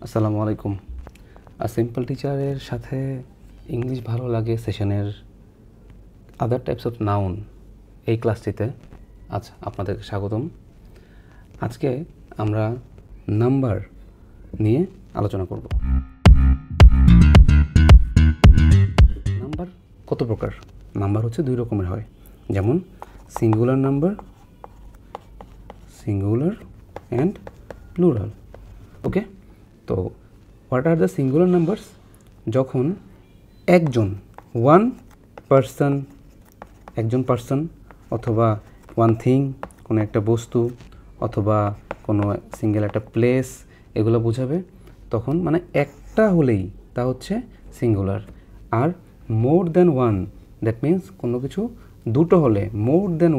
আসসালামু আলাইকুম। সিম্পল টিচারের সাথে ইংলিশ ভালো লাগে সেশনের আদার টাইপস অফ নাউন এই ক্লাসটিতে আচ্ছা আপনাদেরকে স্বাগতম। আজকে আমরা নাম্বার নিয়ে আলোচনা করব। নাম্বার কত প্রকার? নাম্বার হচ্ছে দুই রকমের হয়, যেমন singular number, singular and plural. Okay, তো what are the singular numbers? যখন একজন পার্সন অথবা ওয়ান থিং, কোনো একটা বস্তু অথবা কোনো সিঙ্গেল একটা প্লেস, এগুলো বোঝাবে তখন মানে একটা হলেই তা হচ্ছে সিঙ্গুলার। আর more than one, that means কোনো কিছু দুটো হলে মোর দ্যান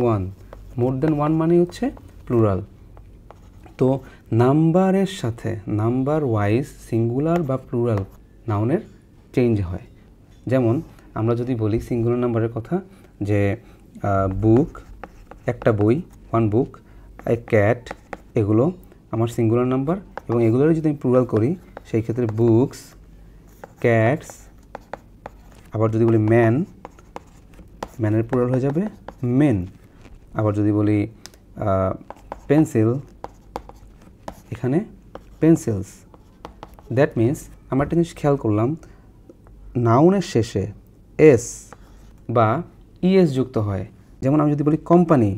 ওয়ান মানে হচ্ছে প্লুরাল। তো নাম্বারের সাথে নাম্বার ওয়াইজ সিঙ্গুলার বা প্লুরাল নাউনের চেঞ্জ হয়। যেমন আমরা যদি বলি সিঙ্গুলার নাম্বারের কথা, যে বুক একটা বই, ওয়ান বুক, এ ক্যাট, এগুলো আমার সিঙ্গুলার নাম্বার, এবং এগুলোর যদি আমি প্লুরাল করি সেই ক্ষেত্রে বুকস, ক্যাটস। আবার যদি বলি ম্যানের প্লুরাল হয়ে যাবে মেন। আবার যদি বলি পেন্সিল, এখানে পেন্সিলস। দ্যাট মিন্স আমরা একটা জিনিস খেয়াল করলাম, নাউনের শেষে এস বা ইএস যুক্ত হয়। যেমন আমি যদি বলি কোম্পানি,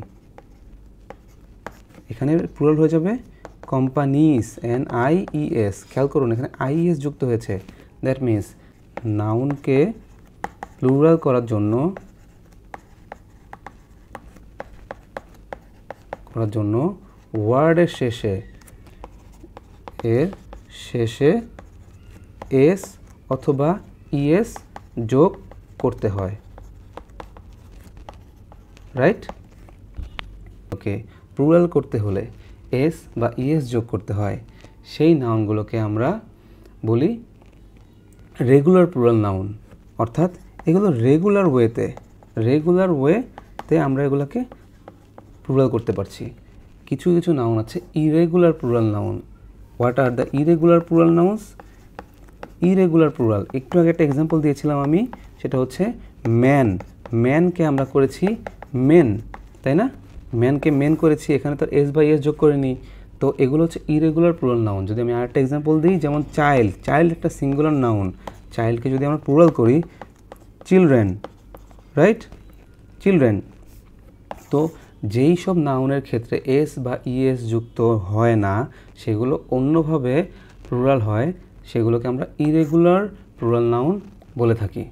এখানে প্লুরাল হয়ে যাবে কোম্পানিস, NIES। খেয়াল করুন এখানে IES যুক্ত হয়েছে। দ্যাট মিন্স নাউনকে প্লুরাল করার জন্য ওয়ার্ডের শেষে এস অথবা ইএস যোগ করতে হয়, রাইট? ওকে, প্লুরাল করতে হলে এস বা ইএস যোগ করতে হয়। সেই নাউনগুলোকে আমরা বলি রেগুলার প্লুরাল নাউন, অর্থাৎ এগুলো রেগুলার ওয়েতে আমরা এগুলোকে প্লুরাল করতে পারছি। কিছু কিছু নাউন আছে irregular plural noun. What are the irregular plural nouns? Irregular plural, একটু আগে একটা এক্সাম্পল দিয়েছিলাম আমি, সেটা হচ্ছে ম্যানকে আমরা করেছি মেন, তাই না? ম্যানকে মেন করেছি, এখানে তো এস বাই এস যোগ করিনি। তো এগুলো হচ্ছে ইরেগুলার প্লুরাল নাউন। যদি আমি আরেকটা এক্সাম্পল দিই, যেমন চাইল্ড একটা সিঙ্গুলার নাউন, চাইল্ডকে যদি আমরা প্লুরাল করি চিলড্রেন, রাইট? চিলড্রেন। তো যেই সব নাউনের ক্ষেত্রে এস বা ইএস যুক্ত হয় না, সেগুলো অন্যভাবে প্লুরাল হয়, সেগুলোকে আমরা ইরেগুলার প্লুরাল নাউন বলে থাকি।